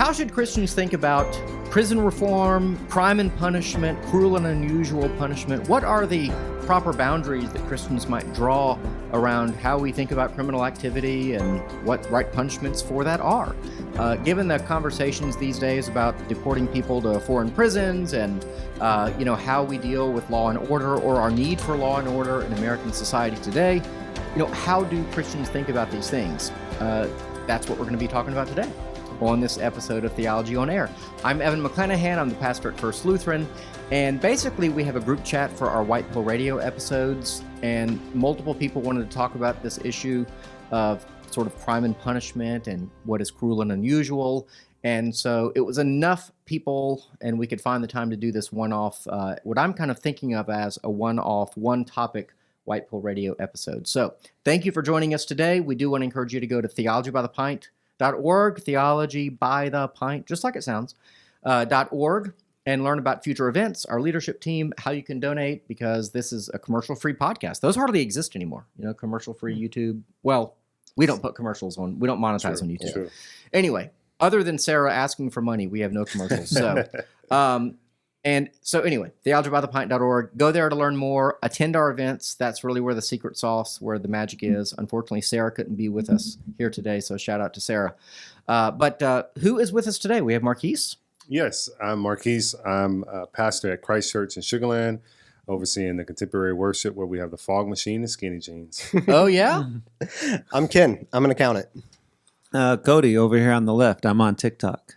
How should Christians think about prison reform, crime and punishment, cruel and unusual punishment? What are the proper boundaries that Christians might draw around how we think about criminal activity and what right punishments for that are? Given the conversations these days about deporting people to foreign prisons and how we deal with law and order, or our need for law and order in American society today, how do Christians think about these things? That's what we're going to be talking about today on this episode of Theology on Air. I'm Evan McClanahan. I'm the pastor at First Lutheran. And basically, we have a group chat for our White Pill Radio episodes, and multiple people wanted to talk about this issue of sort of crime and punishment and what is cruel and unusual. And so it was enough people, and we could find the time to do this one-off, what I'm kind of thinking of as a one-off, one-topic White Pill Radio episode. So thank you for joining us today. We do want to encourage you to go to theologybythepint.org, theology by the pint, just like it sounds, .org, and learn about future events, our leadership team, how you can donate, because this is a commercial-free podcast. Those hardly exist anymore, commercial-free YouTube. Well, we don't put commercials on. We don't monetize on YouTube. True. Anyway, other than Sarah asking for money, we have no commercials. So, theologybythepint.org. Go there to learn more. Attend our events. That's really where the secret sauce, where the magic is. Unfortunately, Sarah couldn't be with us here today, so shout out to Sarah. But who is with us today? We have Marquice. Yes, I'm Marquice. I'm a pastor at Christ Church in Sugar Land, overseeing the contemporary worship where we have the fog machine and skinny jeans. Oh, yeah? I'm Ken. I'm an accountant. Cody, over here on the left. I'm on TikTok.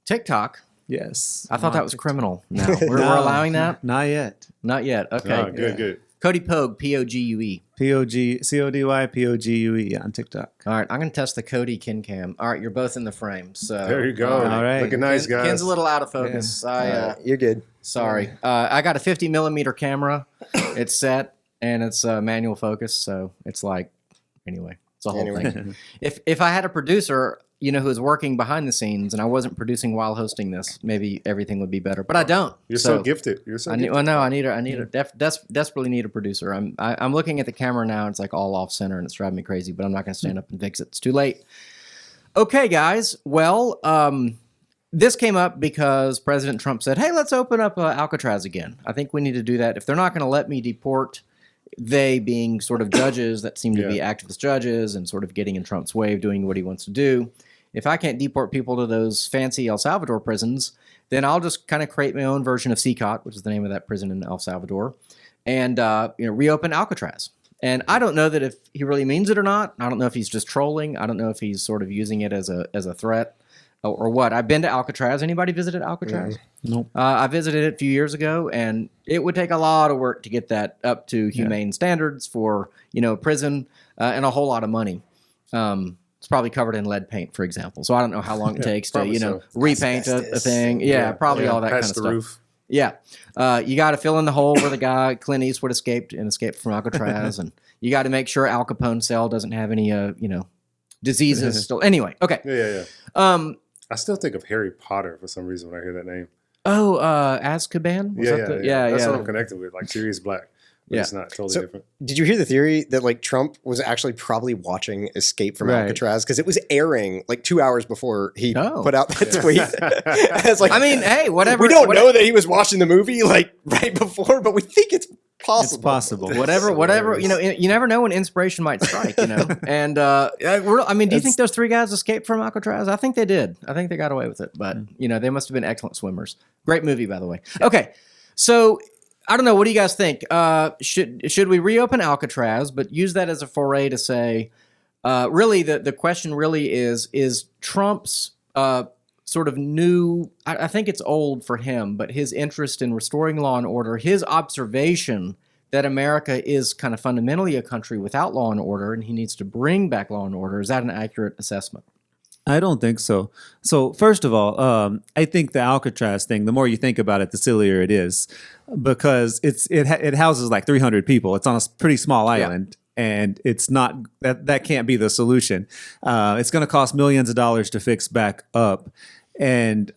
TikTok? Yes. I thought that was TikTok. Criminal. No, we're allowing that? Not yet. Not yet. Okay. Oh, good. Cody Pogue, P-O-G-U-E. Cody, P-O-G-U-E on TikTok. All right, I'm going to test the Cody Ken cam. All right, you're both in the frame. So there you go. All right. Looking nice, guys. Ken's a little out of focus. Yeah. You're good. Sorry. I got a 50 millimeter camera. It's set, and it's manual focus, so it's like, anyway, it's a whole thing. If I had a producer, who was working behind the scenes, and I wasn't producing while hosting this, maybe everything would be better. But I don't. You're so gifted. You're so gifted. I desperately need a producer. I'm looking at the camera now, and it's like all off center, and it's driving me crazy. But I'm not going to stand up and fix it. It's too late. Okay, guys. Well, this came up because President Trump said, "Hey, let's open up Alcatraz again. I think we need to do that. If they're not going to let me deport." They being sort of judges that seem to be activist judges and sort of getting in Trump's way of doing what he wants to do. If I can't deport people to those fancy El Salvador prisons, then I'll just kind of create my own version of CCOT, which is the name of that prison in El Salvador, and reopen Alcatraz. And I don't know that if he really means it or not. I don't know if he's just trolling. I don't know if he's sort of using it as a threat or what. I've been to Alcatraz. Anybody visited Alcatraz? Nope. I visited it a few years ago, and it would take a lot of work to get that up to humane standards for, a prison and a whole lot of money. It's probably covered in lead paint, for example. So I don't know how long it takes to, repaint a thing. Yeah, probably all that kind of stuff. Roof. Yeah. You got to fill in the hole where the guy, Clint Eastwood, escaped from Alcatraz, and you got to make sure Al Capone's cell doesn't have any, diseases still. Anyway, okay. Yeah. I still think of Harry Potter for some reason when I hear that name. Oh, Azkaban? Yeah. That's what I'm connected with, like Sirius Black. But it's not totally different. Did you hear the theory that Trump was actually probably watching Escape from Alcatraz because it was airing 2 hours before he put out that tweet? It's hey, whatever. We don't know that he was watching the movie right before, but we think it's possible. It's possible. Whatever. You never know when inspiration might strike. And do you think those three guys escaped from Alcatraz? I think they did. I think they got away with it. But they must have been excellent swimmers. Great movie, by the way. Okay, so. I don't know. What do you guys think? Should we reopen Alcatraz, but use that as a foray to say, really, the question really is Trump's sort of new, I think it's old for him, but his interest in restoring law and order, his observation that America is kind of fundamentally a country without law and order, and he needs to bring back law and order. Is that an accurate assessment? I don't think so. So first of all, I think the Alcatraz thing, the more you think about it, the sillier it is, because it houses like 300 people. It's on a pretty small island, and it's not that can't be the solution. It's going to cost millions of dollars to fix back up. And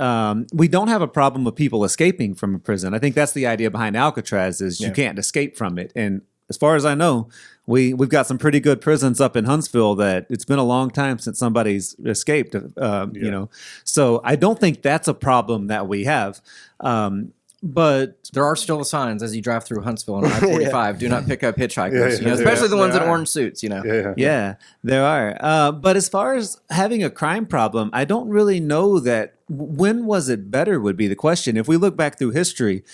we don't have a problem with people escaping from a prison. I think that's the idea behind Alcatraz is you can't escape from it. And as far as I know, we've got some pretty good prisons up in Huntsville that it's been a long time since somebody's escaped. You know, so I don't think that's a problem that we have. But there are still the signs as you drive through Huntsville on I-45. Do not pick up hitchhikers, especially the ones in orange suits. Yeah, there are. But as far as having a crime problem, I don't really know that. When was it better would be the question. If we look back through history,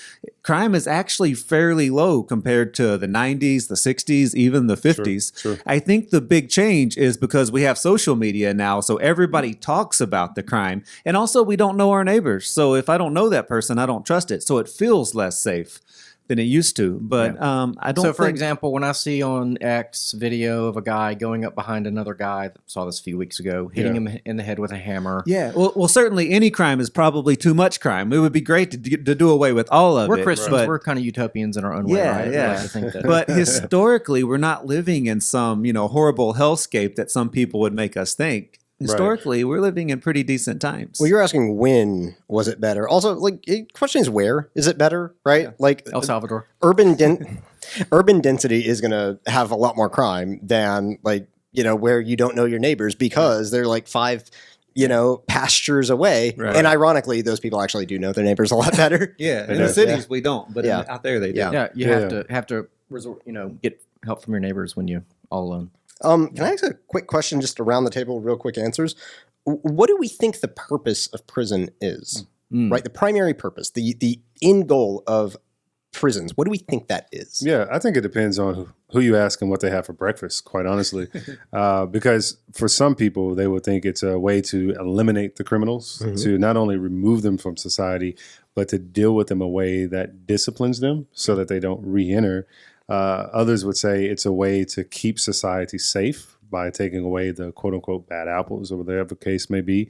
crime is actually fairly low compared to the 90s, the 60s, even the 50s. Sure. I think the big change is because we have social media now, so everybody talks about the crime. And also we don't know our neighbors. So if I don't know that person, I don't trust it. So it feels less safe than it used to. But I don't. So, for example, when I see on X video of a guy going up behind another guy, saw this a few weeks ago, hitting him in the head with a hammer. Yeah, well, certainly any crime is probably too much crime. It would be great to do away with all of it. We're Christians. But we're kind of utopians in our own way, right? Yeah. Like to think that. But historically, we're not living in some horrible hellscape that some people would make us think. Historically, we're living in pretty decent times. Well, you're asking when was it better? Also, the question is where is it better, right? Like El Salvador. Urban density is going to have a lot more crime than where you don't know your neighbors because they're like 5 pastures away. Right. And ironically, those people actually do know their neighbors a lot better. In the cities we don't, but out there they do. Yeah, you have to resort, get help from your neighbors when you're all alone. Can I ask a quick question just around the table, real quick answers? What do we think the purpose of prison is? Right? The primary purpose, the end goal of prisons. What do we think that is? Yeah, I think it depends on who you ask and what they have for breakfast, quite honestly. Because for some people, they would think it's a way to eliminate the criminals, to not only remove them from society, but to deal with them in a way that disciplines them so that they don't re-enter. Others would say it's a way to keep society safe by taking away the quote-unquote bad apples or whatever the case may be.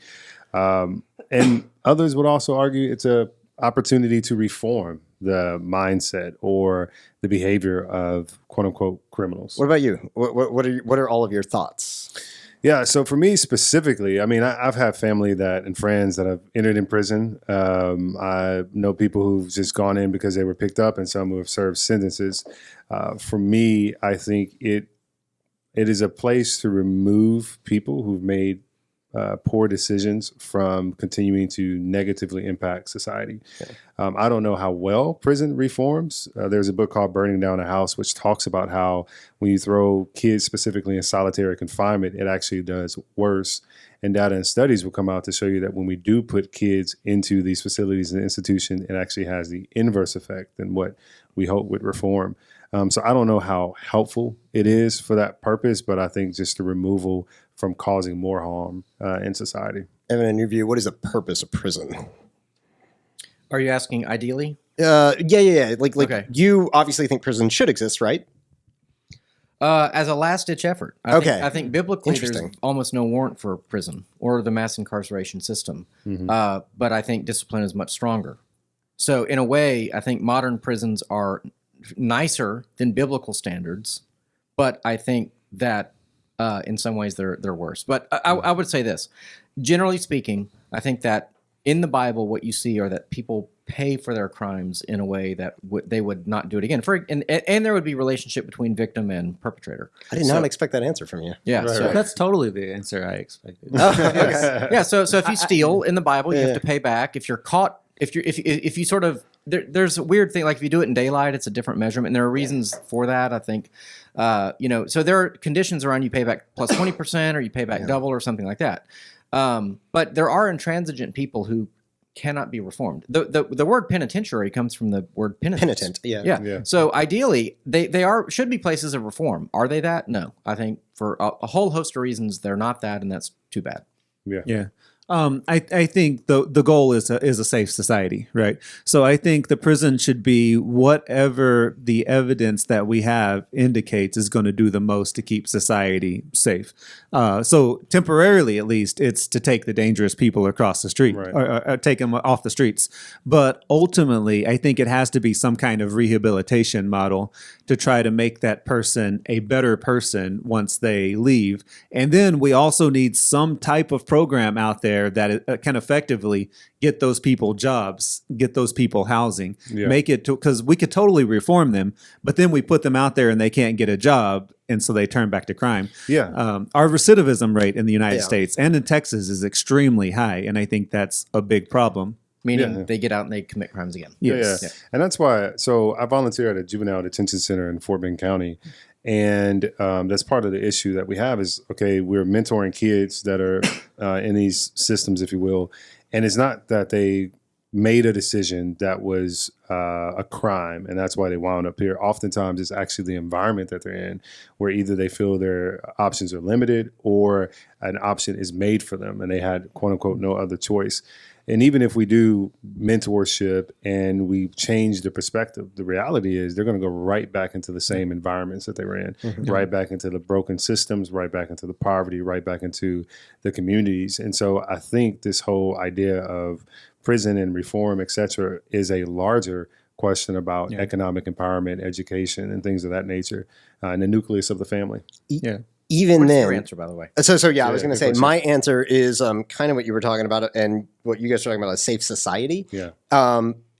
And others would also argue it's a opportunity to reform the mindset or the behavior of quote-unquote criminals. What about you? What are all of your thoughts? Yeah, so for me specifically, I mean, I've had family and friends that have entered in prison. I know people who've just gone in because they were picked up and some who have served sentences. For me, I think it is a place to remove people who've made poor decisions from continuing to negatively impact society. Okay. I don't know how well prison reforms. There's a book called Burning Down a House, which talks about how when you throw kids specifically in solitary confinement, it actually does worse. And data and studies will come out to show you that when we do put kids into these facilities and institutions, it actually has the inverse effect than what we hope with reform. So I don't know how helpful it is for that purpose, but I think just the removal from causing more harm in society. Evan, in your view, what is the purpose of prison? Are you asking ideally? Yeah. Like okay. You obviously think prison should exist, right? As a last-ditch effort. I think biblically there's almost no warrant for prison or the mass incarceration system. But I think discipline is much stronger. So in a way, I think modern prisons are nicer than biblical standards, but I think that in some ways they're worse. But I would say this. Generally speaking, I think that in the Bible, what you see are that people pay for their crimes in a way that they would not do it again. And there would be relationship between victim and perpetrator. I did not expect that answer from you. Yeah, right, so that's totally the answer I expected. Okay. Yeah, so if you steal in the Bible, you have to pay back. If you're caught, if you sort of there's a weird thing, like if you do it in daylight, it's a different measurement, and there are reasons for that. I think, so there are conditions around you pay back plus 20% or you pay back double or something like that. But there are intransigent people who cannot be reformed. The word penitentiary comes from the word penitence. Penitent, yeah. So ideally, they should be places of reform. Are they that? No. I think for a whole host of reasons, they're not that, and that's too bad. Yeah. I think the goal is a safe society, right? So I think the prison should be whatever the evidence that we have indicates is going to do the most to keep society safe. So temporarily, at least, it's to take the dangerous people across the street, right, or take them off the streets. But ultimately, I think it has to be some kind of rehabilitation model to try to make that person a better person once they leave. And then we also need some type of program out there there that can effectively get those people jobs, get those people housing, make it to, because we could totally reform them, but then we put them out there and they can't get a job. And so they turn back to crime. Our recidivism rate in the United States and in Texas is extremely high. And I think that's a big problem. Meaning they get out and they commit crimes again. Yes. And that's why, so I volunteer at a juvenile detention center in Fort Bend County. And that's part of the issue that we have is, okay, we're mentoring kids that are in these systems, if you will. And it's not that they made a decision that was a crime, and that's why they wound up here. Oftentimes, it's actually the environment that they're in, where either they feel their options are limited or an option is made for them, and they had, quote unquote, no other choice. And even if we do mentorship and we change the perspective, the reality is they're going to go right back into the same environments that they were in, right back into the broken systems, right back into the poverty, right back into the communities. And so I think this whole idea of prison and reform, et cetera, is a larger question about economic empowerment, education, and things of that nature, and the nucleus of the family. Even What's then, your answer, by the way? So I was going to say my answer is kind of what you were talking about, and what you guys are talking about, a safe society.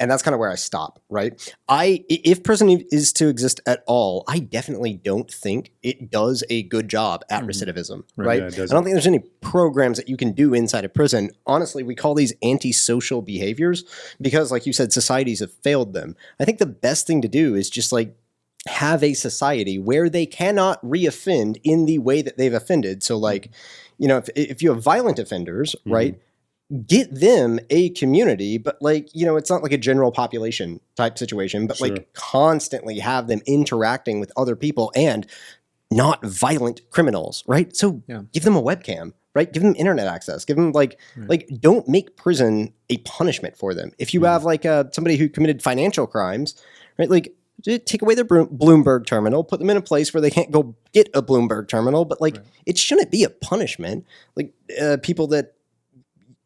And that's kind of where I stop. Right? If prison is to exist at all, I definitely don't think it does a good job at recidivism. Right? I don't think there's any programs that you can do inside a prison. Honestly, we call these antisocial behaviors because, like you said, societies have failed them. I think the best thing to do is just like have a society where they cannot reoffend in the way that they've offended. So like, you know, if you have violent offenders, right, get them a community, but like, you know, it's not like a general population type situation, but like constantly have them interacting with other people and not violent criminals, right? So give them a webcam, right? Give them internet access. Give them like don't make prison a punishment for them. If you have like somebody who committed financial crimes, right? Like, take away their Bloomberg terminal, put them in a place where they can't go get a Bloomberg terminal, but like it shouldn't be a punishment. Like people that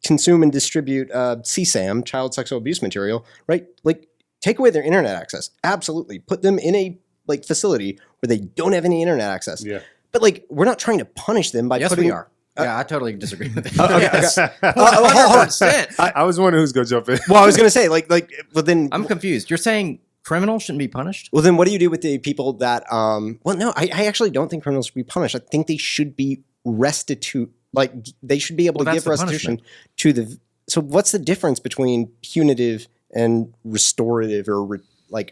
consume and distribute CSAM, child sexual abuse material, right? Like take away their internet access. Absolutely. Put them in a like facility where they don't have any internet access. But like we're not trying to punish them by putting... we are. I totally disagree with that. 100%. I was wondering who's going to jump in. Well, I was going to say well then... I'm confused. You're saying criminals shouldn't be punished? Well, then what do you do with the people that, well, no, I actually don't think criminals should be punished. I think they should be they should be able to give restitution to the, so what's the difference between punitive and restorative or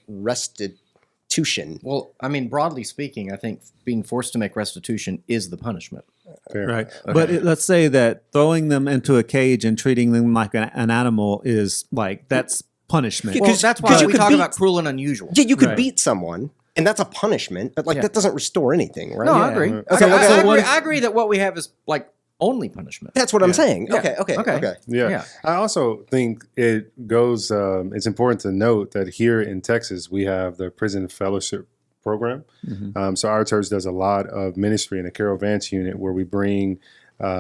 restitution? Well, I mean, broadly speaking, I think being forced to make restitution is the punishment. Right. Okay. But let's say that throwing them into a cage and treating them like an animal is like, that's punishment. Well, that's why we talk about cruel and unusual. Yeah, you could beat someone, and that's a punishment, but like that doesn't restore anything, right? No, I agree. I agree that what we have is like only punishment. That's what I'm saying. Okay. Yeah. I also think it goes, it's important to note that here in Texas, we have the prison fellowship program. So our church does a lot of ministry in the Carol Vance unit where we bring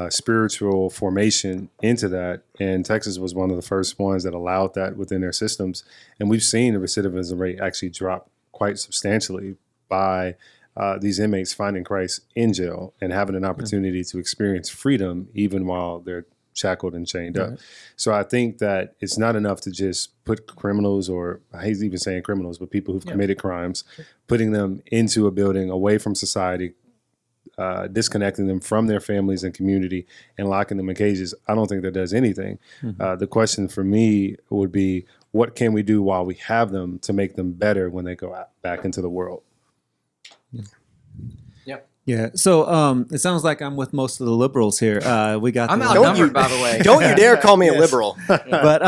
spiritual formation into that. And Texas was one of the first ones that allowed that within their systems. And we've seen the recidivism rate actually drop quite substantially by these inmates finding Christ in jail and having an opportunity to experience freedom even while they're shackled and chained up. So I think that it's not enough to just put criminals, or I hate even saying criminals, but people who've committed crimes, putting them into a building away from society, disconnecting them from their families and community and locking them in cages. I don't think that does anything. The question for me would be, what can we do while we have them to make them better when they go out, back into the world? Yeah. So it sounds like I'm with most of the liberals here. I'm outnumbered, by the way. Don't you dare call me a liberal. But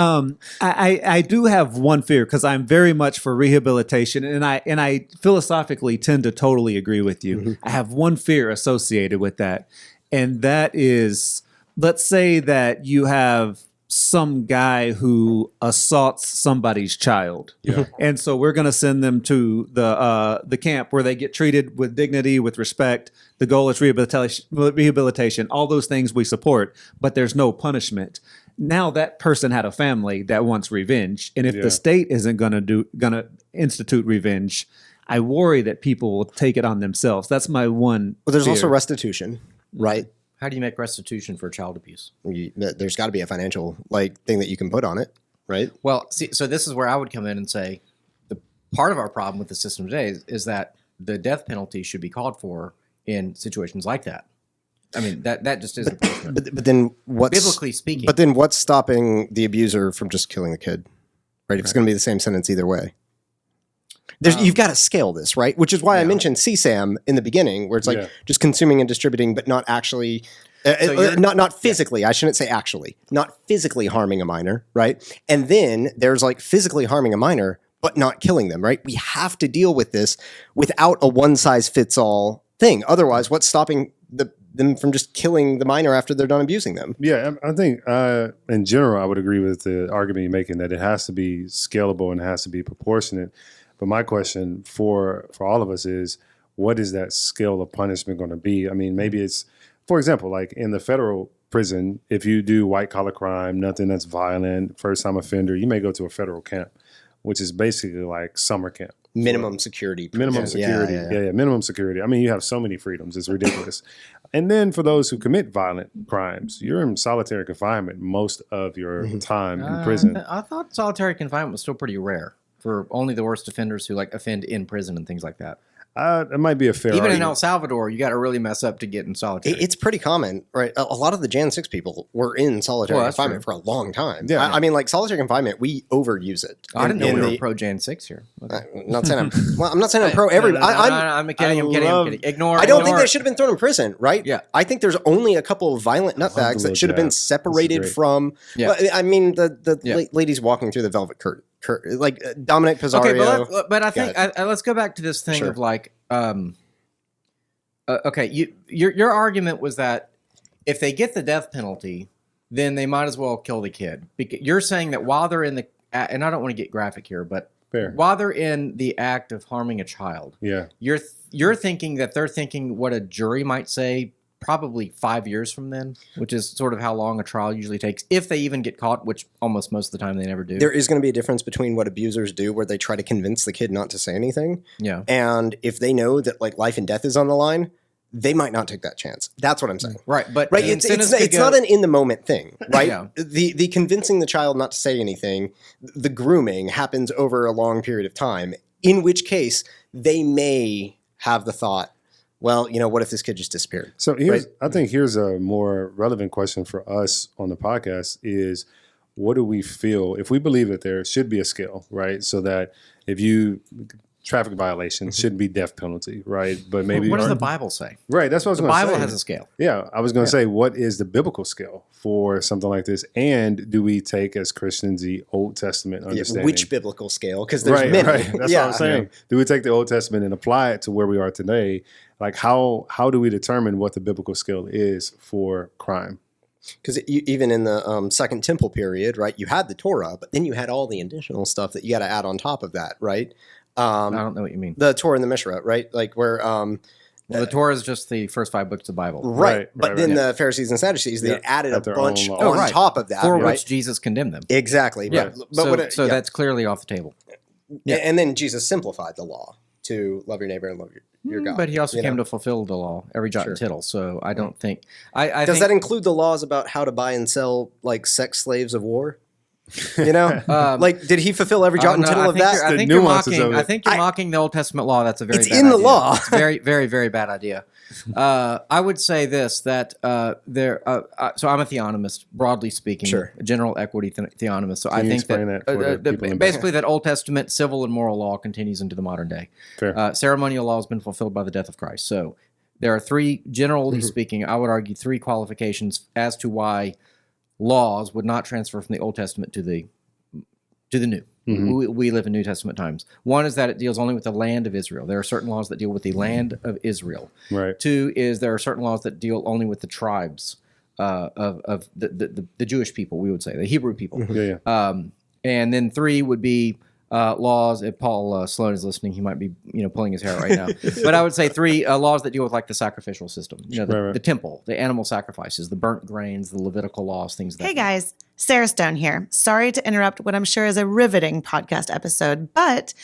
I do have one fear, because I'm very much for rehabilitation, and I philosophically tend to totally agree with you. I have one fear associated with that, and that is, let's say that you have some guy who assaults somebody's child. And so we're going to send them to the camp where they get treated with dignity, with respect. The goal is rehabilitation, all those things we support, but there's no punishment. Now that person had a family that wants revenge. And if the state isn't going to institute revenge, I worry that people will take it on themselves. That's my one Well, there's fear. also restitution, right? How do you make restitution for child abuse? There's got to be a financial thing that you can put on it, right? Well, see, so this is where I would come in and say the part of our problem with the system today is that the death penalty should be called for in situations like that. I mean, that just isn't punishment. But then what's Biblically speaking. But then what's stopping the abuser from just killing the kid? Right? If it's going to be the same sentence either way. You've got to scale this, right? Which is why I mentioned CSAM in the beginning, where it's just consuming and distributing, but not actually, not physically. I shouldn't say actually, not physically harming a minor, right? And then there's physically harming a minor, but not killing them, right? We have to deal with this without a one size fits all thing. Otherwise, what's stopping them from just killing the minor after they're done abusing them? Yeah, I think in general, I would agree with the argument you're making that it has to be scalable and it has to be proportionate. But my question for all of us is, what is that scale of punishment going to be? I mean, maybe it's, for example, like in the federal prison, if you do white collar crime, nothing that's violent, first time offender, you may go to a federal camp, which is basically like summer camp. Minimum security. Minimum security. Yeah, minimum security. I mean, you have so many freedoms. It's ridiculous. And then for those who commit violent crimes, you're in solitary confinement most of your time in prison. I thought solitary confinement was still pretty rare for only the worst offenders who offend in prison and things like that. It might be a fair Even argument. in El Salvador, you got to really mess up to get in solitary. It's pretty common, right? A lot of the Jan 6 people were in solitary confinement for a long time. Yeah. I mean, solitary confinement, we overuse it. I didn't know we were pro Jan 6 here. Okay. I'm not saying I'm pro everybody. I'm kidding. I'm kidding. Ignore. I don't think they should have been thrown in prison, right? Yeah. I think there's only a couple of violent nutbags that should have been separated from. Yeah. I mean, the ladies walking through the velvet curtain, Dominic Pizarro. Okay, but I think let's go back to this thing of your argument was that if they get the death penalty, then they might as well kill the kid. You're saying that while they're in the, and I don't want to get graphic here, but while they're in the act of harming a child, you're thinking that they're thinking what a jury might say probably 5 years from then, which is sort of how long a trial usually takes, if they even get caught, which almost most of the time they never do. There is going to be a difference between what abusers do, where they try to convince the kid not to say anything. Yeah. And if they know that life and death is on the line, they might not take that chance. That's what I'm saying. Right. But it's not an in the moment thing, right? Yeah. The convincing the child not to say anything, the grooming happens over a long period of time, in which case they may have the thought, well, what if this kid just disappeared? So I think here's a more relevant question for us on the podcast is, what do we feel if we believe that there should be a scale, right? So that if you traffic violation shouldn't be death penalty, right? But maybe what does the Bible say? Right, that's what I was going to say. The Bible has a scale. Yeah, I was going to say, what is the biblical scale for something like this? And do we take as Christians the Old Testament understanding? Which biblical scale? Because there's many. Right. That's what I'm saying. Do we take the Old Testament and apply it to where we are today? How do we determine what the biblical scale is for crime? Because even in the Second Temple period, right, you had the Torah, but then you had all the additional stuff that you got to add on top of that, right? I don't know what you mean. The Torah and the Mishra, right? Where the Torah is just the first 5 books of the Bible. Right. But then the Pharisees and Sadducees, they added a bunch on top of that. For which Jesus condemned them. Exactly. Yeah. But so that's clearly off the table. Yeah. And then Jesus simplified the law to love your neighbor and love your God. But he also came to fulfill the law, every jot and tittle. So I don't think... Does that include the laws about how to buy and sell sex slaves of war? Did he fulfill every jot and tittle of that? I think you're mocking the Old Testament law. That's a very bad idea. It's in the law. It's a very, very, very bad idea. I would say this, that so I'm a theonomist, broadly speaking, a general equity theonomist. So I think that basically that Old Testament civil and moral law continues into the modern day. Ceremonial law has been fulfilled by the death of Christ. So there are 3, generally speaking, I would argue 3 qualifications as to why laws would not transfer from the Old Testament to the New. We live in New Testament times. One is that it deals only with the land of Israel. There are certain laws that deal with the land of Israel. Right. 2 is there are certain laws that deal only with the tribes of the Jewish people, we would say, the Hebrew people. And then 3 would be laws. If Paul Sloan is listening, he might be pulling his hair right now. But I would say 3 laws that deal with the sacrificial system. The temple, the animal sacrifices, the burnt grains, the Levitical laws, things like that. Hey guys, Sarah Stone here. Sorry to interrupt what I'm sure is a riveting podcast episode, but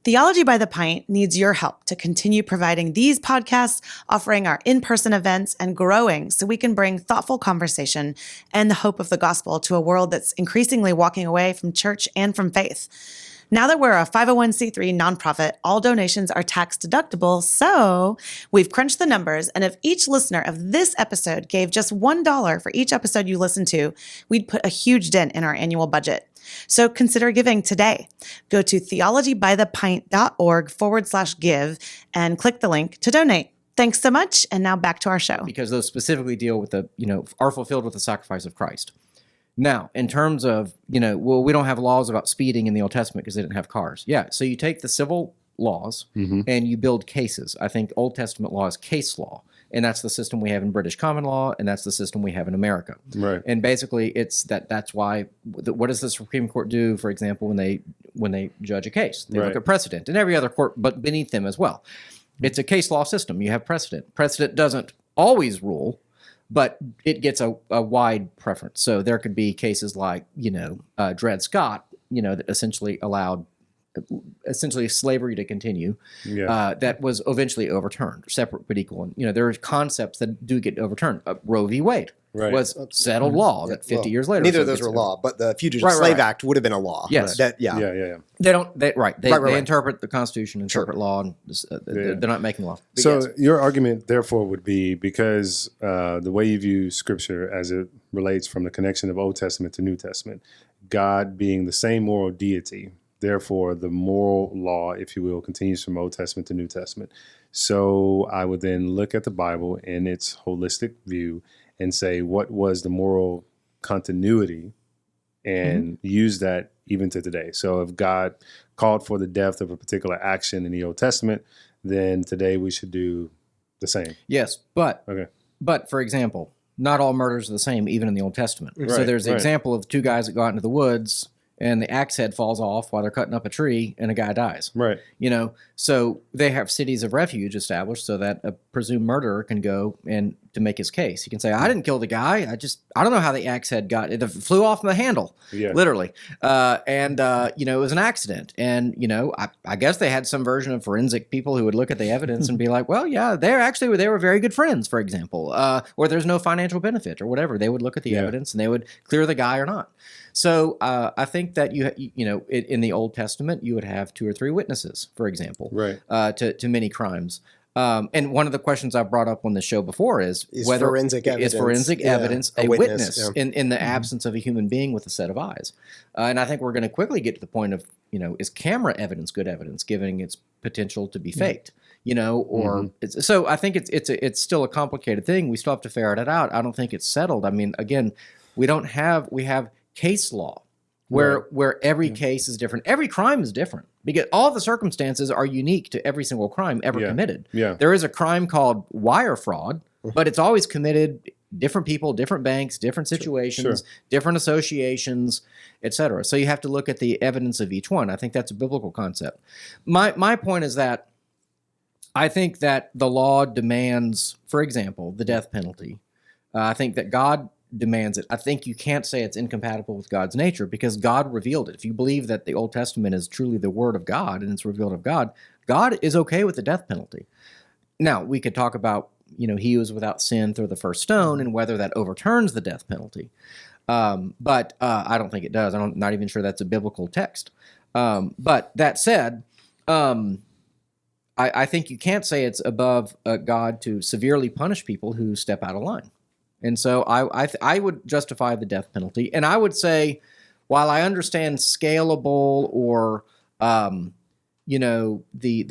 Theology by the Pint needs your help to continue providing these podcasts, offering our in-person events, and growing so we can bring thoughtful conversation and the hope of the gospel to a world that's increasingly walking away from church and from faith. Now that we're a 501c3 nonprofit, all donations are tax deductible, so we've crunched the numbers, and if each listener of this episode gave just $1 for each episode you listen to, we'd put a huge dent in our annual budget. So consider giving today. Go to theologybythePint.org/give and click the link to donate. Thanks so much, and now back to our show. Because those specifically deal with are fulfilled with the sacrifice of Christ. Now, in terms of, we don't have laws about speeding in the Old Testament because they didn't have cars. Yeah, so you take the civil laws and you build cases. I think Old Testament law is case law, and that's the system we have in British common law, and that's the system we have in America. Right. And basically, that's why. What does the Supreme Court do, for example, when they judge a case? They look at precedent, and every other court, but beneath them as well. It's a case law system. You have precedent. Precedent doesn't always rule, but it gets a wide preference. So there could be cases like, Dred Scott, that essentially allowed slavery to continue, that was eventually overturned, separate but equal. And, there are concepts that do get overturned. Roe v. Wade was settled law that 50 years later. Neither of those were law, but the Fugitive Slave Act would have been a law. Yes. They interpret the Constitution, interpret law, and they're not making law. But so your argument, therefore, would be because the way you view Scripture as it relates from the connection of Old Testament to New Testament, God being the same moral deity, therefore the moral law, if you will, continues from Old Testament to New Testament. So I would then look at the Bible in its holistic view and say, what was the moral continuity, and use that even to today. So if God called for the death of a particular action in the Old Testament, then today we should do the same. Yes, but for example, not all murders are the same, even in the Old Testament. Right, so there's the example of two guys that go out into the woods, and the axe head falls off while they're cutting up a tree, and a guy dies. Right. So they have cities of refuge established so that a presumed murderer can go and to make his case. He can say, I didn't kill the guy. I don't know how the axe head got it. It flew off the handle, literally. It was an accident. And, I guess they had some version of forensic people who would look at the evidence and be like, well, yeah, they were very good friends, for example, or there's no financial benefit or whatever. They would look at the evidence and they would clear the guy or not. So I think that in the Old Testament, you would have 2 or 3 witnesses, for example, to many crimes. And one of the questions I've brought up on the show before is whether forensic evidence a witness in the absence of a human being with a set of eyes. And I think we're going to quickly get to the point of, is camera evidence good evidence, given its potential to be faked? So I think it's still a complicated thing. We still have to ferret it out. I don't think it's settled. I mean, again, we have case law where every case is different. Every crime is different because all the circumstances are unique to every single crime ever committed. Yeah. There is a crime called wire fraud, but it's always committed different people, different banks, different situations, different associations, etc. So you have to look at the evidence of each one. I think that's a biblical concept. My point is that I think that the law demands, for example, the death penalty. I think that God demands it. I think you can't say it's incompatible with God's nature because God revealed it. If you believe that the Old Testament is truly the word of God and it's revealed of God, God is okay with the death penalty. Now, we could talk about, he was without sin through the first stone and whether that overturns the death penalty. But I don't think it does. I'm not even sure that's a biblical text. But that said, I think you can't say it's above God to severely punish people who step out of line. And so I would justify the death penalty. And I would say, while I understand scalable or, the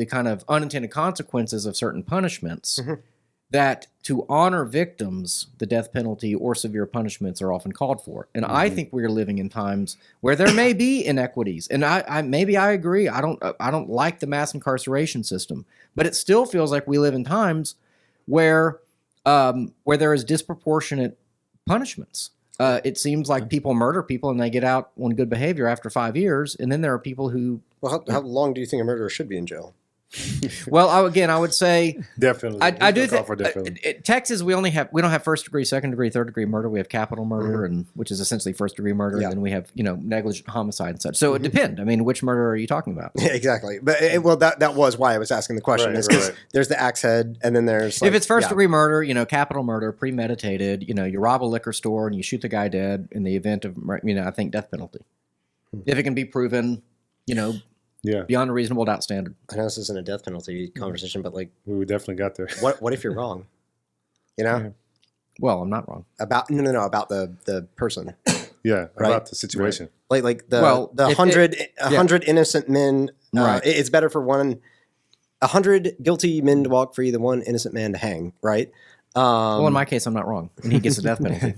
kind of unintended consequences of certain punishments, that to honor victims, the death penalty or severe punishments are often called for. And I think we're living in times where there may be inequities. And maybe I agree. I don't like the mass incarceration system, but it still feels like we live in times where there is disproportionate punishments. It seems like people murder people and they get out on good behavior after 5 years, and then there are people who... Well, how long do you think a murderer should be in jail? Well, I would say Definitely. I do Let's think offer definitely. Texas. We don't have first degree, second degree, third degree murder. We have capital murder, and which is essentially first degree murder. Yeah. And then we have negligent homicide and such. So it depends. I mean, which murder are you talking about? Yeah, exactly. But that was why I was asking the question, Right, is because right. there's the axe head, and then there's If it's first degree murder, capital murder, premeditated, you rob a liquor store and you shoot the guy dead in the event of, I think death penalty. If it can be proven, Yeah, beyond a reasonable doubt standard. I know this isn't a death penalty conversation, but like, we definitely got there. what if you're wrong? Well, I'm not wrong. About about the person. Yeah, Right. about the situation. Like the Well, the if 100 innocent men. Right. It's better for 100 guilty men to walk free than one innocent man to hang. Right. Well, in my case, I'm not wrong, and he gets a death penalty.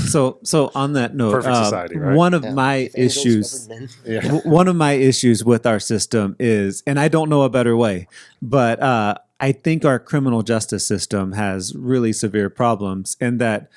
So on that note, Perfect society, right? one of Yeah. my If angels issues. governed men. Yeah, One of my issues with our system is, and I don't know a better way, but I think our criminal justice system has really severe problems in that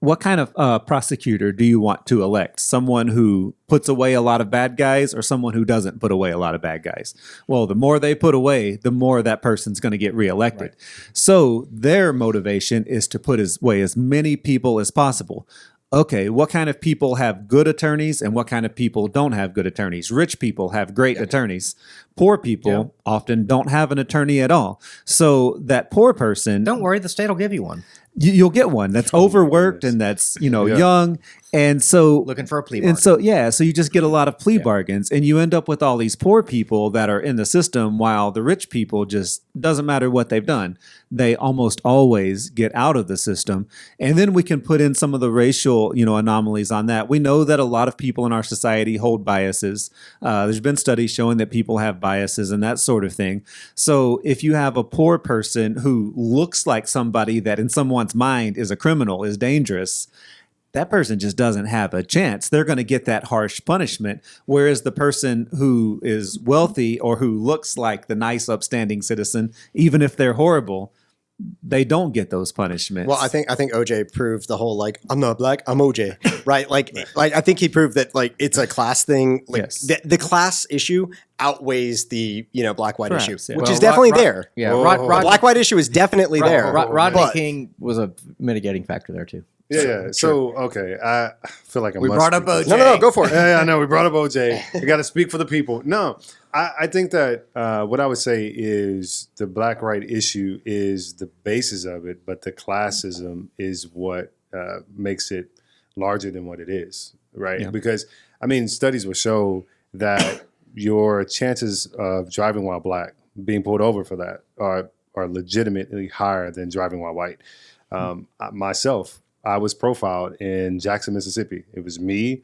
what kind of prosecutor do you want to elect? Someone who puts away a lot of bad guys or someone who doesn't put away a lot of bad guys? Well, the more they put away, the more that person's going to get reelected. So their motivation is to put away as many people as possible. Okay, what kind of people have good attorneys and what kind of people don't have good attorneys? Rich people have great attorneys. Poor people often don't have an attorney at all. So that poor person, Don't worry, the state will give you one. you'll get one that's overworked and that's young, and so Looking for a plea bargain. and so you just get a lot of plea bargains, and you end up with all these poor people that are in the system, while the rich people just doesn't matter what they've done, they almost always get out of the system. And then we can put in some of the racial anomalies on that. We know that a lot of people in our society hold biases. There's been studies showing that people have biases and that sort of thing. So if you have a poor person who looks like somebody that in someone's mind is a criminal, is dangerous, that person just doesn't have a chance. They're going to get that harsh punishment. Whereas the person who is wealthy or who looks like the nice, upstanding citizen, even if they're horrible, they don't get those punishments. Well, I think OJ proved the whole I'm not black, I'm OJ, right? Like I think he proved that it's a class thing. Like Yes. the class issue outweighs the black white Perhaps, issue, yeah. which Well, is definitely Rod- there. Yeah, Whoa. The black white issue is definitely there. Rodney but- King was a mitigating factor there too. yeah. So okay, I feel like I We must brought up speak. OJ. No, go for it. Yeah, I know. We brought up OJ. We got to speak for the people. No, I think that what I would say is the black right issue is the basis of it, but the classism is what makes it larger than what it is, right? Yeah. Because, studies will show that your chances of driving while black, being pulled over for that, are legitimately higher than driving while white. Myself, I was profiled in Jackson, Mississippi. It was me,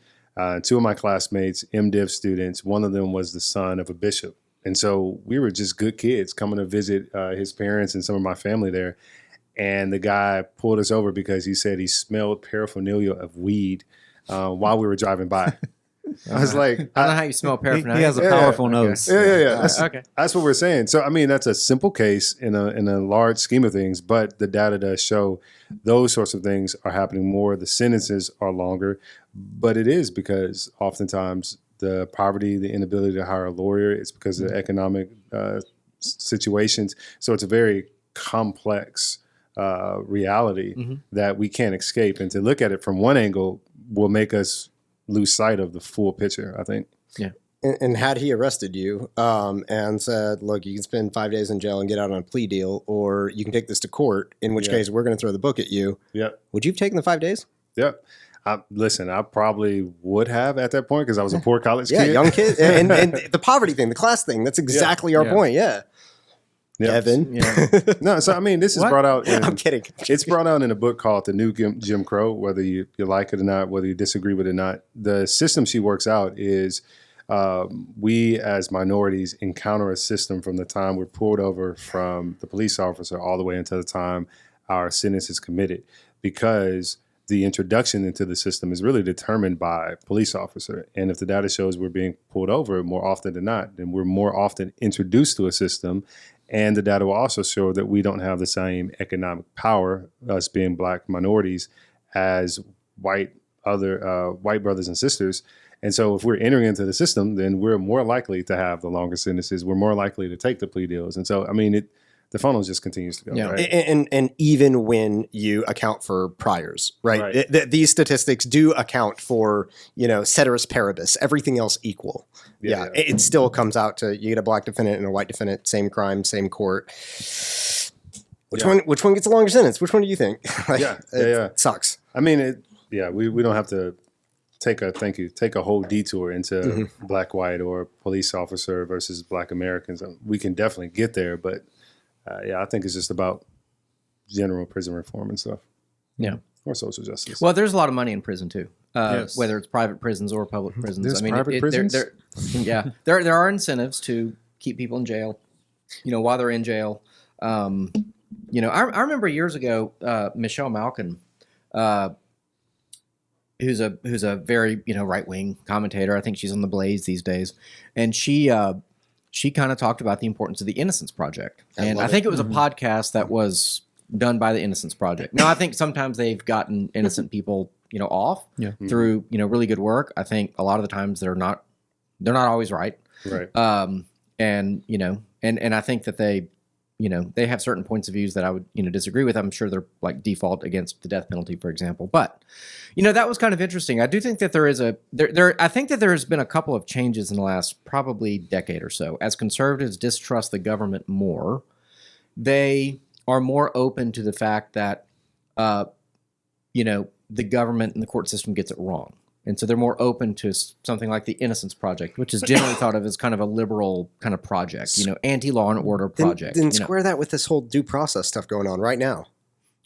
two of my classmates, MDiv students. One of them was the son of a bishop. And so we were just good kids coming to visit his parents and some of my family there. And the guy pulled us over because he said he smelled paraphernalia of weed while we were driving by. I was like, I don't know how you smell he paraphernalia. has a powerful nose. yeah. That's, Okay. that's what we're saying. So, that's a simple case in a large scheme of things, but the data does show those sorts of things are happening more. The sentences are longer, but it is because oftentimes the poverty, the inability to hire a lawyer, it's because of the economic situations. So it's a very complex reality that we can't escape. And to look at it from one angle will make us lose sight of the full picture, I think. Yeah. And had he arrested you and said, look, you can spend 5 days in jail and get out on a plea deal, or you can take this to court, in which case we're going to throw the book at you. Yep. Would you have taken the 5 days? Yep. Listen, I probably would have at that point because I was a poor college Yeah, kid. young kid. And the poverty thing, the class thing, that's exactly our Yeah. point. Yeah. Yep. Evan. Yeah. No, so this is What? brought out. I'm kidding. It's brought out in a book called The New Jim Crow, whether you like it or not, whether you disagree with it or not. The system she works out is we as minorities encounter a system from the time we're pulled over from the police officer all the way until the time our sentence is committed, because the introduction into the system is really determined by police officer. And if the data shows we're being pulled over more often than not, then we're more often introduced to a system. And the data will also show that we don't have the same economic power, us being black minorities, as white brothers and sisters. And so if we're entering into the system, then we're more likely to have the longer sentences. We're more likely to take the plea deals. And so, I mean, the funnel just continues to go. Yeah. Right? And even when you account for priors, right? These statistics do account for, ceteris paribus, everything else equal. Yeah. It still comes out to you get a black defendant and a white defendant, same crime, same court. Which one gets a longer sentence? Which one do you think? It sucks. I mean, we don't have to take a whole detour into black, white, or police officer versus black Americans. We can definitely get there, but I think it's just about general prison reform and stuff. Yeah. Or social justice. Well, there's a lot of money in prison too, Yes. whether it's private prisons or public prisons. There's private prisons? There are incentives to keep people in jail, while they're in jail. I remember years ago, Michelle Malkin, who's a very, right-wing commentator. I think she's on the Blaze these days. And she kind of talked about the importance of the Innocence Project. And I think it was a podcast that was done by the Innocence Project. Now, I think sometimes they've gotten innocent people, off through, really good work. I think a lot of the times they're not always right. Right. And I think that they have certain points of views that I would, disagree with. I'm sure they're like default against the death penalty, for example. But, that was kind of interesting. I do think that I think that there has been a couple of changes in the last probably decade or so. As conservatives distrust the government more, they are more open to the fact that, the government and the court system gets it wrong. And so they're more open to something like the Innocence Project, which is generally thought of as kind of a liberal kind of project, anti-law and order project. Then square that with this whole due process stuff going on right now.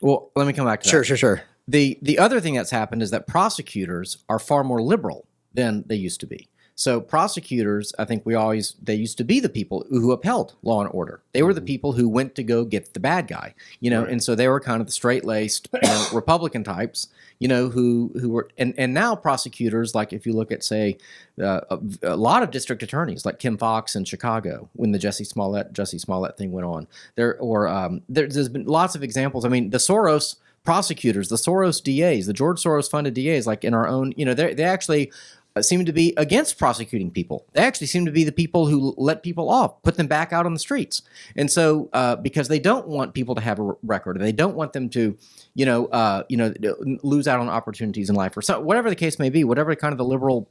Well, let me come back to that. Sure. The other thing that's happened is that prosecutors are far more liberal than they used to be. So prosecutors, I think they used to be the people who upheld law and order. They were the people who went to go get the bad guy, and so they were kind of the straight-laced Republican types, who were, and now prosecutors, like if you look at, say, a lot of district attorneys, like Kim Foxx in Chicago, when the Jussie Smollett thing went on, there's been lots of examples. I mean, the Soros prosecutors, the Soros DAs, the George Soros funded DAs, like in our own, they actually seem to be against prosecuting people. They actually seem to be the people who let people off, put them back out on the streets. And so, because they don't want people to have a record, they don't want them to, lose out on opportunities in life, or so, whatever the case may be, whatever kind of the liberal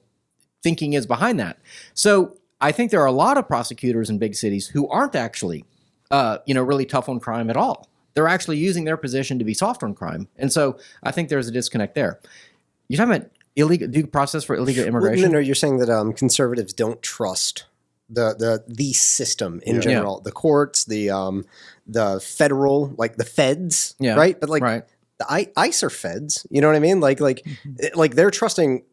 thinking is behind that. So, I think there are a lot of prosecutors in big cities who aren't actually, really tough on crime at all. They're actually using their position to be soft on crime, and so I think there's a disconnect there. You're talking about illegal due process for illegal immigration? No, you're saying that conservatives don't trust the system in general, the courts, the federal, like the feds, right? But the ICE are feds, you know what I mean? Like they're trusting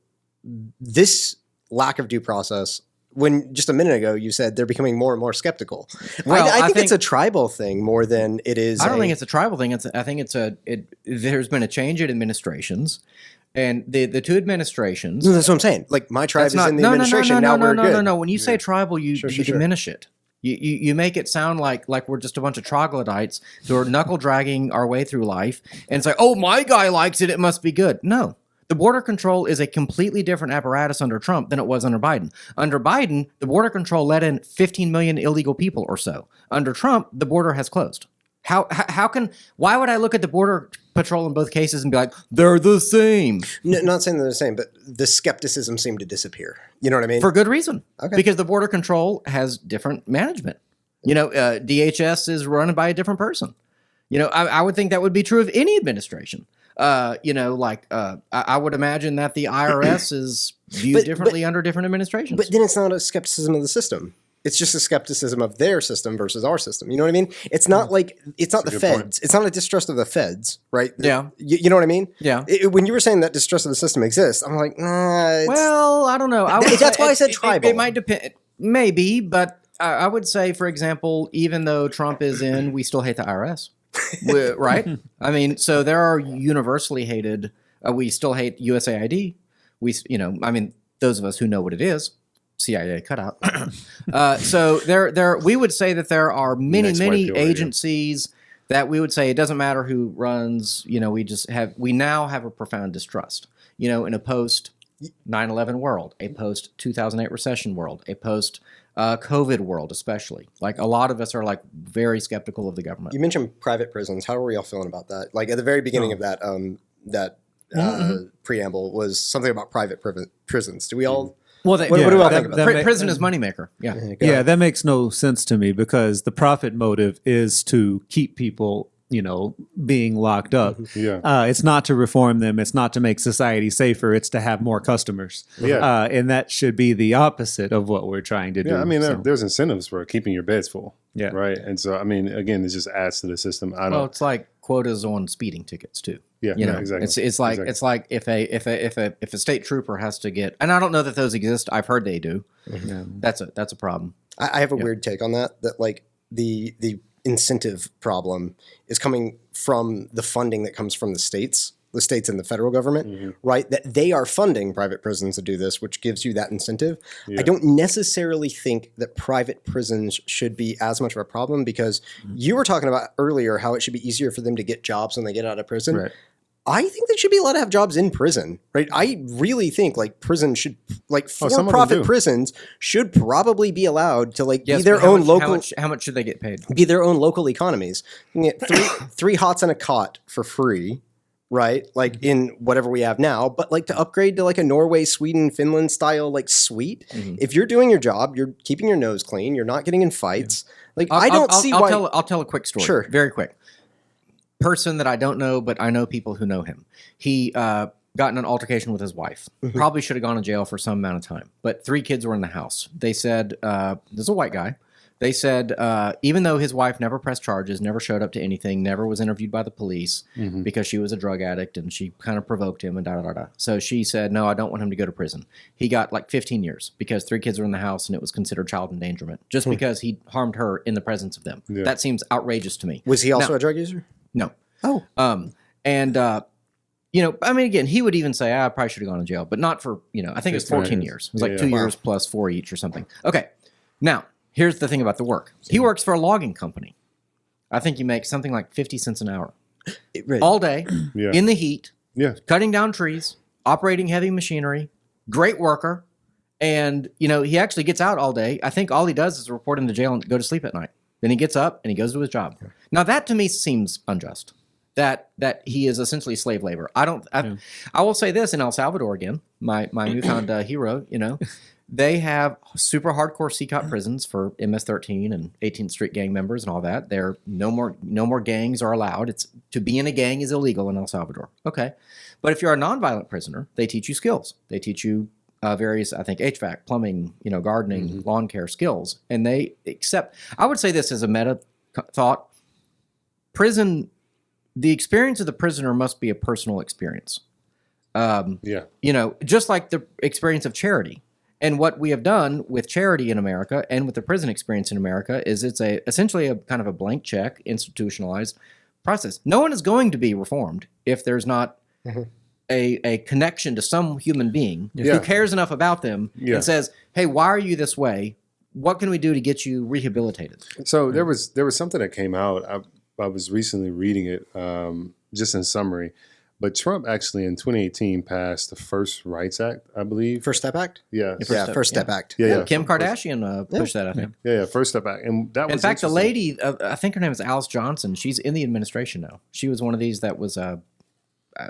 this lack of due process. When just a minute ago you said they're becoming more and more skeptical. Well, I think it's a tribal thing more than it is. I don't think it's a tribal thing. I think there's been a change in administrations. And the two administrations. No, that's what I'm saying. Like my tribe is in the administration. No. When you say tribal, you diminish it. You make it sound like we're just a bunch of troglodytes who are knuckle dragging our way through life and say, "Oh, my guy likes it. It must be good." No, the border control is a completely different apparatus under Trump than it was under Biden. Under Biden, the border control let in 15 million illegal people or so. Under Trump, the border has closed. Why would I look at the border patrol in both cases and be like, they're the same? No, not saying they're the same, but the skepticism seemed to disappear. You know what I mean? For good reason. Okay. Because the border control has different management. DHS is run by a different person. I would think that would be true of any administration. I would imagine that the IRS is viewed differently under different administrations. But then it's not a skepticism of the system. It's just a skepticism of their system versus our system. You know what I mean? It's not like it's not the feds. Point. It's not a distrust of the feds, right? Yeah. You know what I mean? Yeah. When you were saying that distrust of the system exists, I'm like, nah. Well, I don't know. That's why I said tribal. It might depend, maybe, but I would say, for example, even though Trump is in, we still hate the IRS, right? I mean, so there are universally hated. We still hate USAID. Those of us who know what it is. CIA cutout. So we would say that there are many agencies that we would say it doesn't matter who runs. We now have a profound distrust. In a post 9/11 world, a post 2008 recession world, a post COVID world, especially. Like a lot of us are like very skeptical of the government. You mentioned private prisons. How are we all feeling about that? Like at the very beginning of that preamble was something about private prisons. Do we all? Well, What do we all think about that? Prison is moneymaker. Yeah. Yeah, that makes no sense to me because the profit motive is to keep people, being locked up. Yeah. It's not to reform them. It's not to make society safer. It's to have more customers. Yeah. And that should be the opposite of what we're trying to do. Yeah, I mean, So, there's incentives for keeping your beds full. Yeah. Right. And so, I mean, again, it just adds to the system. Well, it's like quotas on speeding tickets too. Yeah, exactly. It's like if a state trooper has to get, and I don't know that those exist. I've heard they do. That's a problem. I have a weird take on that. That like the incentive problem is coming from the funding that comes from the states and the federal government, right? That they are funding private prisons to do this, which gives you that incentive. I don't necessarily think that private prisons should be as much of a problem because you were talking about earlier how it should be easier for them to get jobs when they get out of prison. Right. I think they should be allowed to have jobs in prison, right? I really think like prison should, like some of them for-profit do. prisons should probably be allowed to like Yes, be their but how own much- local, How much should they get paid? be their own local economies. You can get three hots and a cot for free, right? Like in whatever we have now, but like to upgrade to like a Norway, Sweden, Finland style like suite. If you're doing your job, you're keeping your nose clean, you're not getting in fights. Like I don't see why. I'll tell a quick story. Sure. Very quick. Person that I don't know, but I know people who know him. He got in an altercation with his wife. Probably should have gone to jail for some amount of time. But 3 kids were in the house. They said, there's a white guy. They said, even though his wife never pressed charges, never showed up to anything, never was interviewed by the police because she was a drug addict and she kind of provoked him and da-da-da-da. So she said, no, I don't want him to go to prison. He got like 15 years because 3 kids were in the house and it was considered child endangerment just because he harmed her in the presence of them. Yeah. That seems outrageous to me. Was he also Now- a drug user? No. Oh. I mean, again, he would even say, I probably should have gone to jail, but not for, I think it was 14 years. It was like Yeah. 2 years plus 4 each or something. Okay. Now, here's the thing about the work. He works for a logging company. I think you make something like 50 cents an hour all day Yeah. in the heat, Yeah. cutting down trees, operating heavy machinery, great worker. And, he actually gets out all day. I think all he does is report into jail and go to sleep at night. Then he gets up and he goes to his job. Now that to me seems unjust. That he is essentially slave labor. I will say this in El Salvador again, my newfound hero. They have super hardcore CCOT prisons for MS-13 and 18th Street gang members and all that. There no more gangs are allowed. It's to be in a gang is illegal in El Salvador. Okay, but if you're a nonviolent prisoner, they teach you skills. They teach you various, I think, HVAC, plumbing, gardening, lawn care skills. And they accept, I would say this as a meta thought, the experience of the prisoner must be a personal experience. Just like the experience of charity. And what we have done with charity in America and with the prison experience in America is it's essentially a kind of a blank check, institutionalized process. No one is going to be reformed if there's not a connection to some human being who cares enough about them and says, hey, why are you this way? What can we do to get you rehabilitated? So there was something that came out. I was recently reading it, just in summary. But Trump actually in 2018 passed the First Rights Act, I believe. First Step Act? Yeah. First Step Act. Yeah. Kim Kardashian pushed that, I think. Yeah, First Step Act. And that was in fact, the interesting. lady, I think her name is Alice Johnson. She's in the administration now. She was one of these that was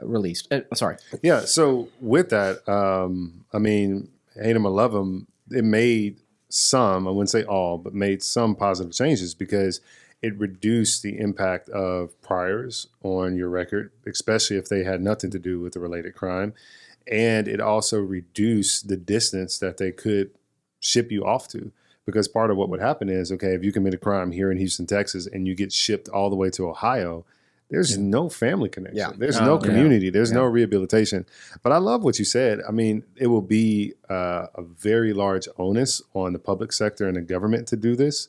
released. Sorry. Yeah. So with that, I mean, hate him or love him, it made some, I wouldn't say all, but made some positive changes because it reduced the impact of priors on your record, especially if they had nothing to do with the related crime. And it also reduced the distance that they could ship you off to. Because part of what would happen is, okay, if you commit a crime here in Houston, Texas, and you get shipped all the way to Ohio, there's no family connection. Yeah. There's no community. There's no rehabilitation. But I love what you said. I mean, it will be a very large onus on the public sector and the government to do this.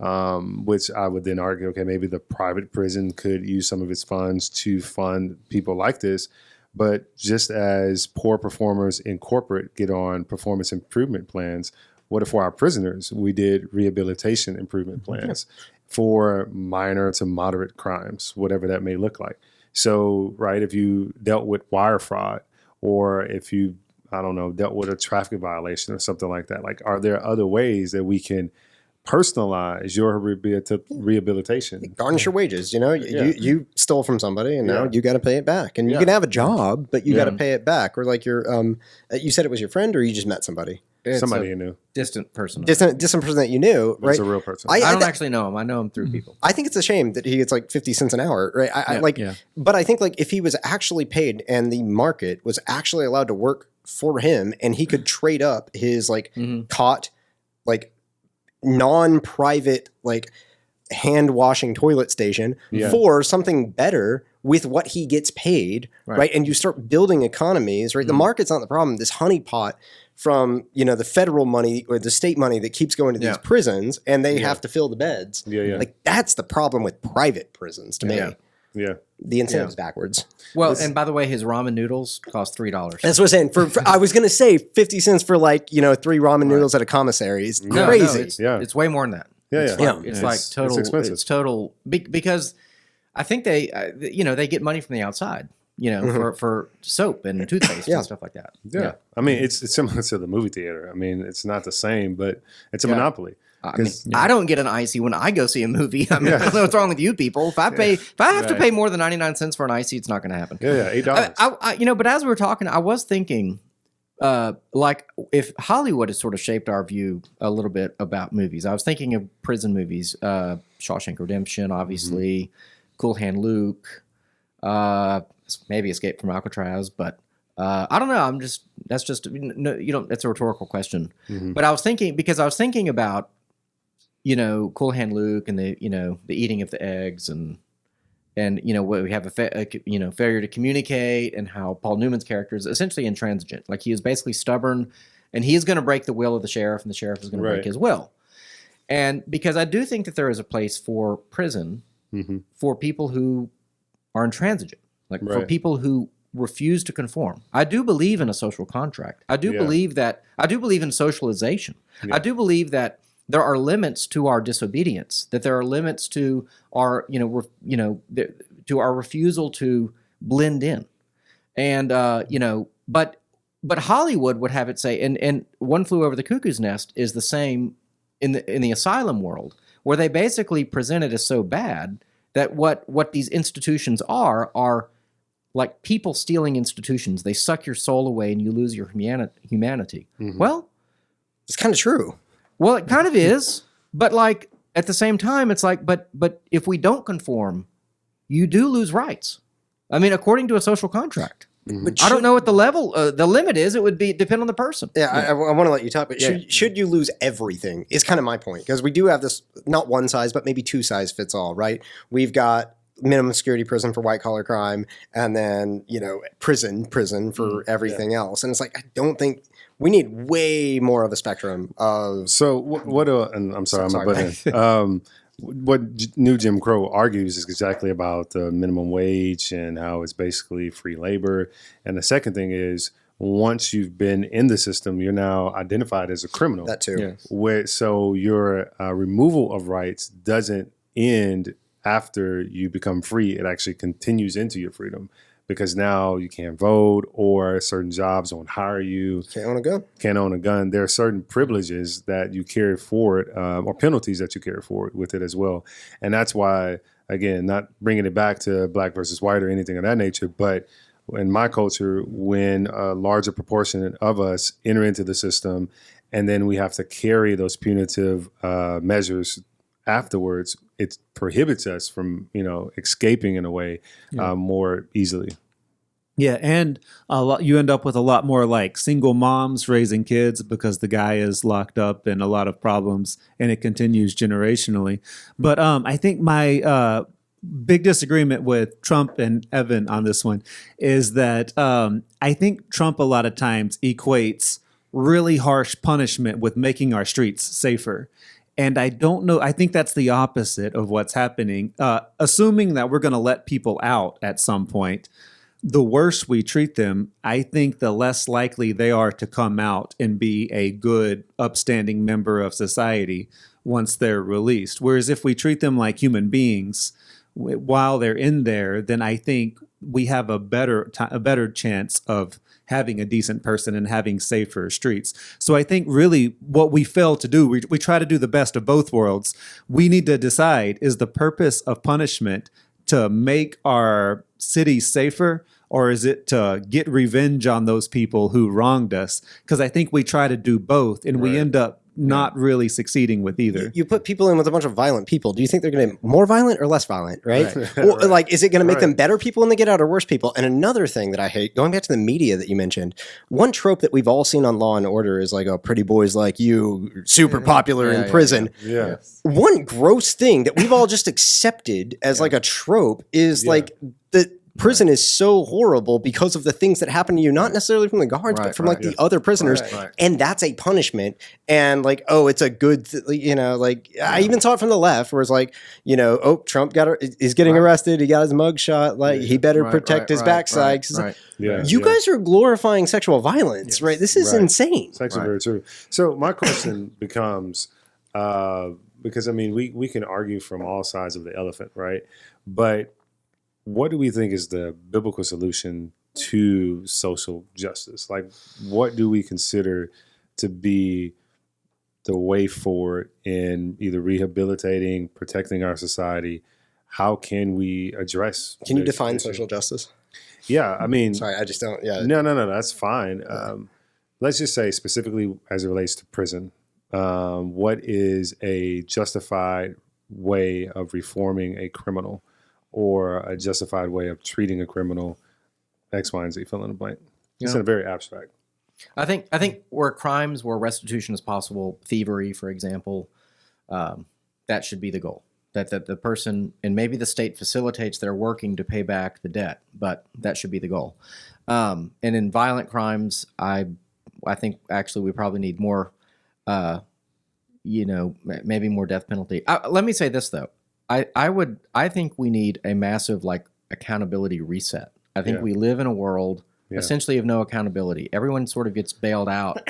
Which I would then argue, okay, maybe the private prison could use some of its funds to fund people like this. But just as poor performers in corporate get on performance improvement plans, what if for our prisoners, we did rehabilitation improvement plans for minor to moderate crimes, whatever that may look like? So, right, if you dealt with wire fraud or if you I don't know, dealt with a traffic violation or something like that. Like, are there other ways that we can personalize your rehabilitation? Garnish your wages. You stole from somebody, and now you got to pay it back. And you can have a job, but you got to pay it back. Or like you said it was your friend, or you just met somebody. Somebody you knew. Distant person. Distant person that you knew, right? It's a real person. I don't actually know him. I know him through people. I think it's a shame that he gets like 50 cents an hour, right? But I think like if he was actually paid and the market was actually allowed to work for him, and he could trade up his like cot, like non-private, like hand washing toilet station for something better with what he gets paid, right? And you start building economies, right? The market's not the problem. This honeypot from the federal money or the state money that keeps going to these prisons, and they have to fill the beds. Like that's the problem with private prisons to me. Yeah. The incentive's backwards. Well, and by the way, his ramen noodles cost $3. That's what I'm saying. For I was going to say 50 cents for like 3 ramen noodles at a commissary is crazy. It's way more than that. It's like total. It's expensive. It's total because I think they they get money from the outside. For soap and toothpaste and stuff like that. Yeah. I mean, it's similar to the movie theater. I mean, it's not the same, but it's a monopoly. I don't get an icy when I go see a movie. I mean, I don't know what's wrong with you people. If I have to pay more than 99 cents for an icy, it's not going to happen. $8. But as we were talking, I was thinking, like if Hollywood has sort of shaped our view a little bit about movies. I was thinking of prison movies, Shawshank Redemption, obviously, Cool Hand Luke, maybe Escape from Alcatraz, but I don't know. That's a rhetorical question. But I was thinking about, Cool Hand Luke and the eating of the eggs and what we have failure to communicate, and how Paul Newman's character is essentially intransigent. Like he is basically stubborn, and he is going to break the will of the sheriff, and the sheriff is going to break his will. And because I do think that there is a place for prison for people who are intransigent. Like for people who refuse to conform. I do believe in a social contract. I do believe in socialization. I do believe that there are limits to our disobedience, that there are limits to our, to our refusal to blend in. And, but Hollywood would have it say, and One Flew Over the Cuckoo's Nest is the same in the asylum world, where they basically present it as so bad that what these institutions are like people stealing institutions. They suck your soul away and you lose your humanity. Well, it's kind of true. Well, it kind of is, but like at the same time, it's like, but if we don't conform, you do lose rights. I mean, according to a social contract. But I don't know what the limit is. It would depend on the person. I want to let you talk, but should you lose everything is kind of my point, because we do have this, not one size, but maybe two size fits all, right? We've got minimum security prison for white collar crime, and then, prison for everything else. And it's like, I don't think we need way more of a spectrum of. So and I'm sorry, I'm butting. What New Jim Crow argues is exactly about the minimum wage and how it's basically free labor. And the second thing is, once you've been in the system, you're now identified as a criminal. That too. Yes. So your removal of rights doesn't end after you become free. It actually continues into your freedom, because now you can't vote, or certain jobs won't hire you. Can't own a gun. There are certain privileges that you carry forward, or penalties that you carry forward with it as well. And that's why, again, not bringing it back to black versus white or anything of that nature, but in my culture, when a larger proportion of us enter into the system, and then we have to carry those punitive measures afterwards, it prohibits us from, escaping in a way more easily. Yeah, and you end up with a lot more like single moms raising kids because the guy is locked up, and a lot of problems, and it continues generationally. But I think my big disagreement with Trump and Evan on this one is that I think Trump a lot of times equates really harsh punishment with making our streets safer. And I don't know, I think that's the opposite of what's happening. Assuming that we're going to let people out at some point, the worse we treat them, I think the less likely they are to come out and be a good, upstanding member of society once they're released. Whereas if we treat them like human beings while they're in there, then I think we have a better chance of having a decent person and having safer streets. So I think really what we fail to do, we try to do the best of both worlds. We need to decide, is the purpose of punishment to make our city safer, or is it to get revenge on those people who wronged us? Because I think we try to do both, and we end up not really succeeding with either. You put people in with a bunch of violent people. Do you think they're going to be more violent or less violent, right? Or, like, is it going to make them better people when they get out or worse people? And another thing that I hate, going back to the media that you mentioned, one trope that we've all seen on Law and Order is like, oh, pretty boys like you, super popular in prison. Yeah. One gross thing that we've all just accepted as like a trope is like the prison is so horrible because of the things that happen to you, not necessarily from the guards, but from like the other prisoners. And that's a punishment. And like, oh, it's a good, like I even saw it from the left where it's like, oh, Trump is getting arrested. He got his mug shot. Like he better protect his backside. You guys are glorifying sexual violence, right? This is insane. It's actually very true. So my question becomes, because I mean, we can argue from all sides of the elephant, right? But what do we think is the biblical solution to social justice? Like, what do we consider to be the way forward in either rehabilitating, protecting our society? How can we address? Can you define social justice? Yeah, I mean, sorry, I just don't. Yeah, no, that's fine. Let's just say specifically as it relates to prison, what is a justified way of reforming a criminal? Or a justified way of treating a criminal, X, Y, and Z, fill in the blank. It's very abstract. I think where crimes where restitution is possible, thievery, for example, that should be the goal. That the person, and maybe the state facilitates their working to pay back the debt, but that should be the goal. And in violent crimes, I think actually we probably need more, maybe more death penalty. Let me say this though. I think we need a massive like accountability reset. I think we live in a world essentially of no accountability. Everyone sort of gets bailed out.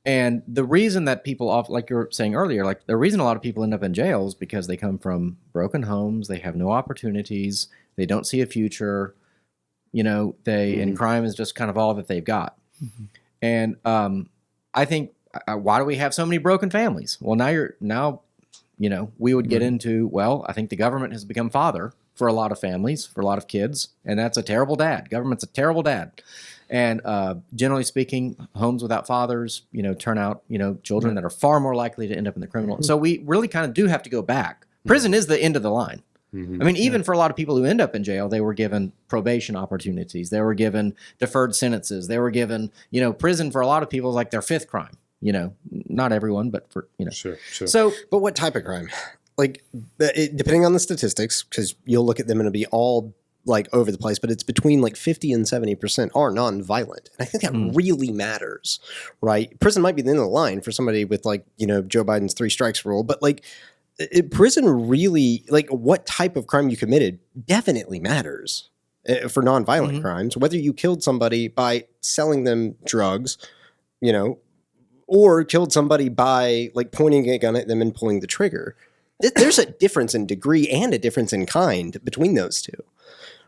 And the reason that people like you were saying earlier, like the reason a lot of people end up in jail is because they come from broken homes, they have no opportunities, they don't see a future, and crime is just kind of all that they've got. And I think why do we have so many broken families? Well, we would get into, well, I think the government has become father for a lot of families, for a lot of kids, and that's a terrible dad. Government's a terrible dad. And generally speaking, homes without fathers, turn out, children that are far more likely to end up in the criminal. So we really kind of do have to go back. Prison is the end of the line. I mean, even for a lot of people who end up in jail, they were given probation opportunities. They were given deferred sentences. They were given, prison for a lot of people is like their fifth crime. Not everyone, but for, Sure. So, but what type of crime? Like, depending on the statistics, because you'll look at them and it'll be all like over the place, but it's between like 50 and 70% are non-violent. And I think that really matters, right? Prison might be the end of the line for somebody with like, Joe Biden's 3 strikes rule, but like prison really, like what type of crime you committed definitely matters for non-violent crimes, whether you killed somebody by selling them drugs, or killed somebody by like pointing a gun at them and pulling the trigger. There's a difference in degree and a difference in kind between those two,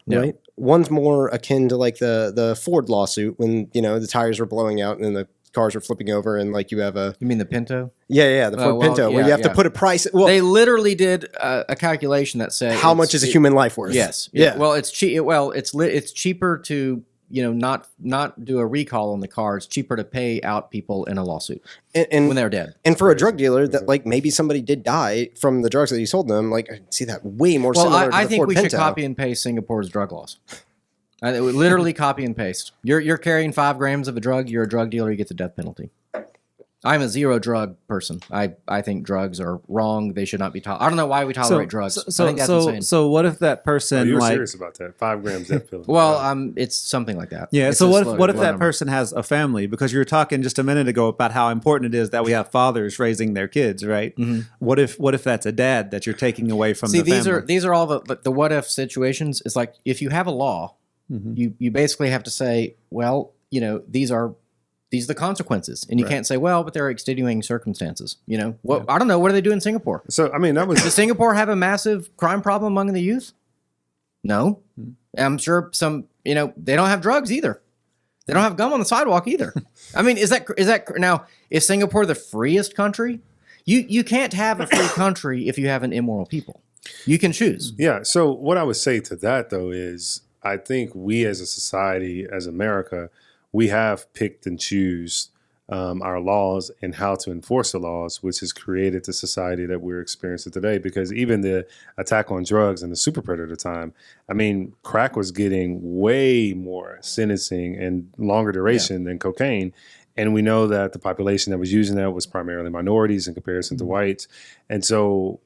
right? One's more akin to like the Ford lawsuit when, the tires were blowing out and then the cars were flipping over and like you have a... You mean the Pinto? Yeah, the Ford Pinto, where you have to put a price... Well, they literally did a calculation that said... How much is a human life worth? Yes. Yeah. Well, it's cheap. Well, it's cheaper to... not do a recall on the car. It's cheaper to pay out people in a lawsuit and when they're dead. And for a drug dealer that like maybe somebody did die from the drugs that he sold them, like I see that way more similar to the Ford Pinto. I think we should copy and paste Singapore's drug laws. Literally copy and paste. You're carrying 5 grams of a drug, you're a drug dealer, you get the death penalty. I'm a zero drug person. I think drugs are wrong. They should not be tolerated. I don't know why we tolerate drugs. I think that's insane. So what if that person you're serious about that? 5 grams death penalty. Well, it's something like that. Yeah. It's so what if that person has a family? Because you were talking just a minute ago about how important it is that we have fathers raising their kids, right? What if that's a dad that you're taking away from the family? These are all the what if situations. It's like if you have a law, you basically have to say, well, these are the consequences. And you can't say, well, but there are extenuating circumstances. I don't know. What do they do in Singapore? So, I mean, Does Singapore have a massive crime problem among the youth? No. I'm sure some, they don't have drugs either. They don't have gum on the sidewalk either. I mean, is that now? Is Singapore the freest country? You can't have a free country if you have an immoral people. You can choose. Yeah. So what I would say to that though is, I think we as a society, as America, we have picked and choose our laws and how to enforce the laws, which has created the society that we're experiencing today. Because even the attack on drugs and the super predator time, I mean, crack was getting way more sentencing and longer duration than cocaine. And we know that the population that was using that was primarily minorities in comparison to whites. And so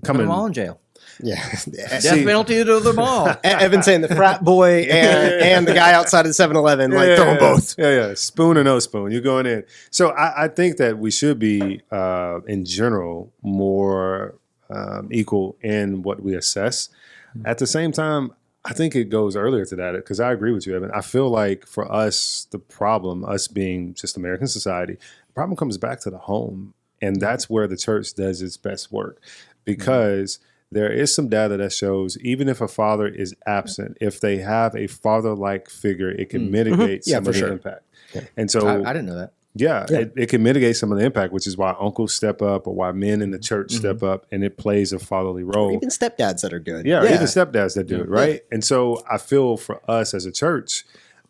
Put them all in jail. Yeah. Death penalty to them all. Evan saying the frat boy and the guy outside of the 7-Eleven, like throw them both. Yeah. Spoon or no spoon, you're going in. So I think that we should be, in general, more equal in what we assess. At the same time, I think it goes earlier to that, because I agree with you, Evan. I feel like for us, the problem, us being just American society, the problem comes back to the home. And that's where the church does its best work, because there is some data that shows even if a father is absent, if they have a father-like figure, it can mitigate some of the impact. Yeah. And so I didn't know that. Yeah, it can mitigate some of the impact, which is why uncles step up or why men in the church step up, and it plays a fatherly role. Or even stepdads that are good. Yeah, or even stepdads that do it, right? And so I feel for us as a church,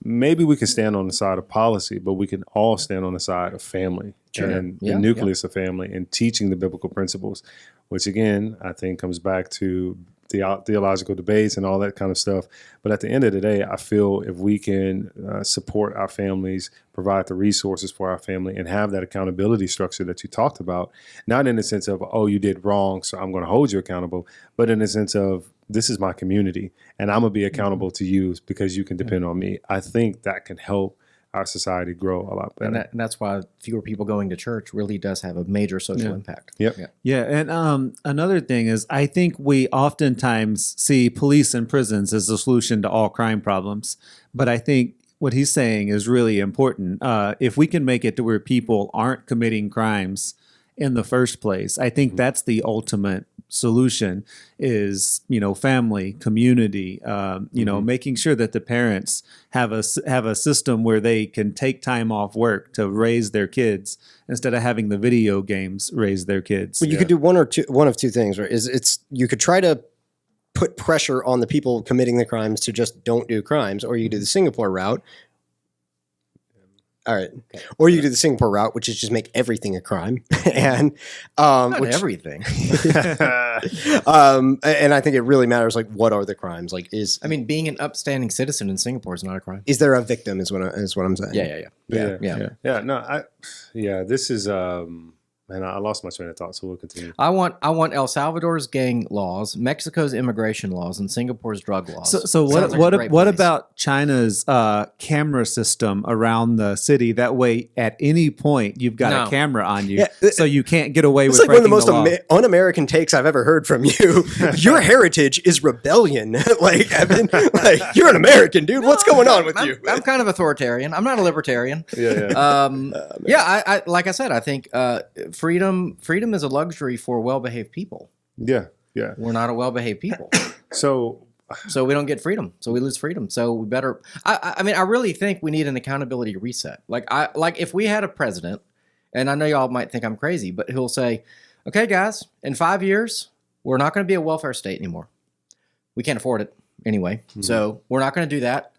maybe we can stand on the side of policy, but we can all stand on the side of family and the nucleus of family and teaching the biblical principles, which again, I think comes back to theological debates and all that kind of stuff. But at the end of the day, I feel if we can support our families, provide the resources for our family, and have that accountability structure that you talked about, not in the sense of, oh, you did wrong, so I'm going to hold you accountable, but in the sense of, this is my community, and I'm going to be accountable to you because you can depend on me. I think that can help our society grow a lot better. And that's why fewer people going to church really does have a major social impact. Yeah, and another thing is, I think we oftentimes see police and prisons as the solution to all crime problems. But I think what he's saying is really important. If we can make it to where people aren't committing crimes in the first place, I think that's the ultimate solution, is, family, community, making sure that the parents have a system where they can take time off work to raise their kids instead of having the video games raise their kids. Well, you could do one of two things, right? You could try to put pressure on the people committing the crimes to just don't do crimes, or you could do the Singapore route. All right. Or you do the Singapore route, which is just make everything a crime. And everything. And I think it really matters, like, what are the crimes? Like, being an upstanding citizen in Singapore is not a crime. Is there a victim is what I'm saying. Yeah. No, this is man, I lost my train of thought, so we'll continue. I want El Salvador's gang laws, Mexico's immigration laws, and Singapore's drug laws. So what about China's camera system around the city? That way, at any point, you've got a camera on you, so you can't get away with breaking the law. It's like one of the most un-American takes I've ever heard from you. Your heritage is rebellion. Like, Evan, like, you're an American, dude. What's going on with you? I'm kind of authoritarian. I'm not a libertarian. I like I said, I think freedom is a luxury for well-behaved people. Yeah. We're not a well-behaved people. So we don't get freedom. So we lose freedom. So we better. I really think we need an accountability reset. Like if we had a president, and I know y'all might think I'm crazy, but he'll say, "Okay, guys, in 5 years, we're not going to be a welfare state anymore. We can't afford it anyway. So we're not going to do that.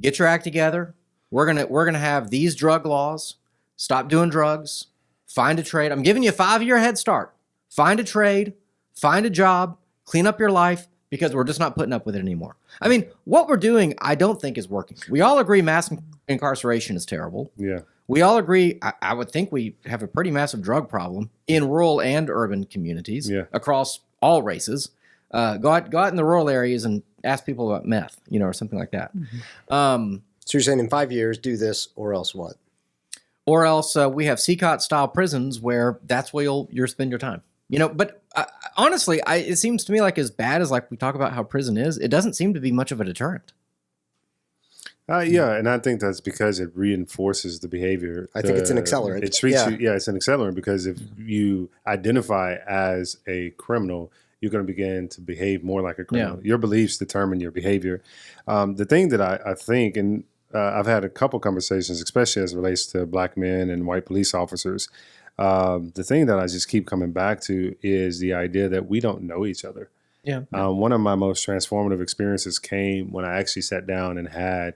Get your act together. We're gonna have these drug laws. Stop doing drugs. Find a trade. I'm giving you a 5-year head start. Find a trade, find a job, clean up your life, because we're just not putting up with it anymore." I mean, what we're doing, I don't think is working. We all agree mass incarceration is terrible. Yeah. We all agree, I would think we have a pretty massive drug problem in rural and urban communities across all races. Go out in the rural areas and ask people about meth, or something like that. So you're saying in 5 years, do this, or else what? Or else we have CCOT-style prisons where that's where you'll spend your time. But honestly, it seems to me like, as bad as we talk about how prison is, it doesn't seem to be much of a deterrent. And I think that's because it reinforces the behavior. I think it's an accelerant. It treats you, it's an accelerant, because if you identify as a criminal, you're going to begin to behave more like a criminal. Your beliefs determine your behavior. The thing that I think, and I've had a couple conversations, especially as it relates to black men and white police officers. The thing that I just keep coming back to is the idea that we don't know each other. Yeah. One of my most transformative experiences came when I actually sat down and had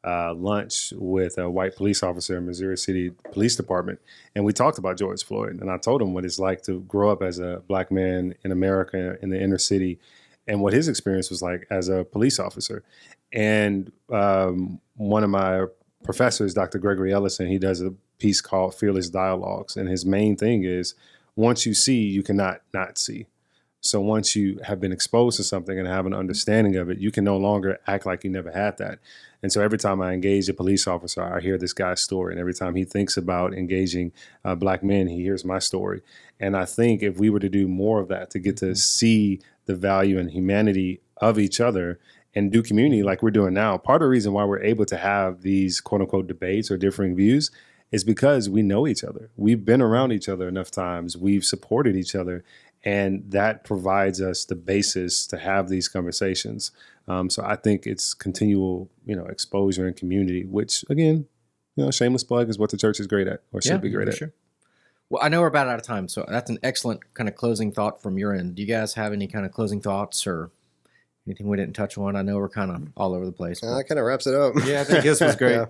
lunch with a white police officer in Missouri City Police Department. And we talked about George Floyd. And I told him what it's like to grow up as a black man in America in the inner city and what his experience was like as a police officer. And one of my professors, Dr. Gregory Ellison, he does a piece called Fearless Dialogues. And his main thing is once you see, you cannot not see. So once you have been exposed to something and have an understanding of it, you can no longer act like you never had that. And so every time I engage a police officer, I hear this guy's story. And every time he thinks about engaging black men, he hears my story. And I think if we were to do more of that, to get to see the value and humanity of each other and do community like we're doing now, part of the reason why we're able to have these quote unquote debates or differing views is because we know each other. We've been around each other enough times. We've supported each other. And that provides us the basis to have these conversations. So I think it's continual, exposure and community, which again, shameless plug is what the church is great at or should be great at. Sure. Well, I know we're about out of time, so that's an excellent kind of closing thought from your end. Do you guys have any kind of closing thoughts or anything we didn't touch on? I know we're kind of all over the place. That kind of wraps it up. Yeah, I think this was great.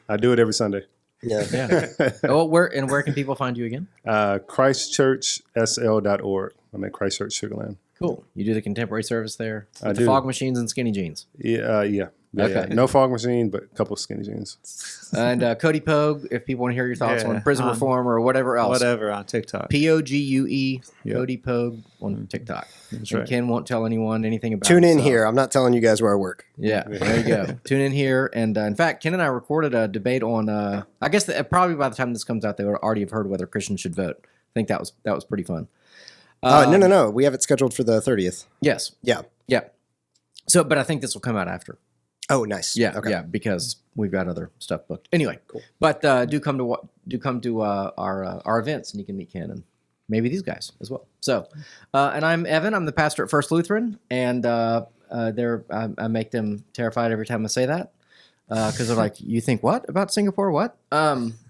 I do it every Sunday. Yeah. Oh, where can people find you again? ChristchurchSL.org. I'm at Christchurch Sugarland. Cool. You do the contemporary service there? I With do. The fog machines and skinny jeans. Yeah. Okay. No fog machine, but a couple of skinny jeans. And Cody Pogue, if people want to hear your thoughts on prison reform or whatever else. Whatever on TikTok. Pogue, Cody Pogue on TikTok. That's And right. Ken won't tell anyone anything about Tune in himself. here. I'm not telling you guys where I work. Yeah, there you go. Tune in here. And in fact, Ken and I recorded a debate on, I guess probably by the time this comes out, they would already have heard whether Christians should vote. I think that was pretty fun. No. We have it scheduled for the 30th. Yes. Yeah. Yeah. So, but I think this will come out after. Oh, nice. Yeah, Okay. yeah, because we've got other stuff booked. Anyway, cool. But do come to our events, and you can meet Ken and maybe these guys as well. So, and I'm Evan. I'm the pastor at First Lutheran, and I make them terrified every time I say that because they're like, "You think what about Singapore? What?"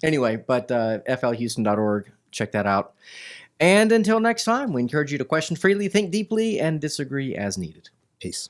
Anyway, but flhouston.org. Check that out. And until next time, we encourage you to question freely, think deeply, and disagree as needed. Peace.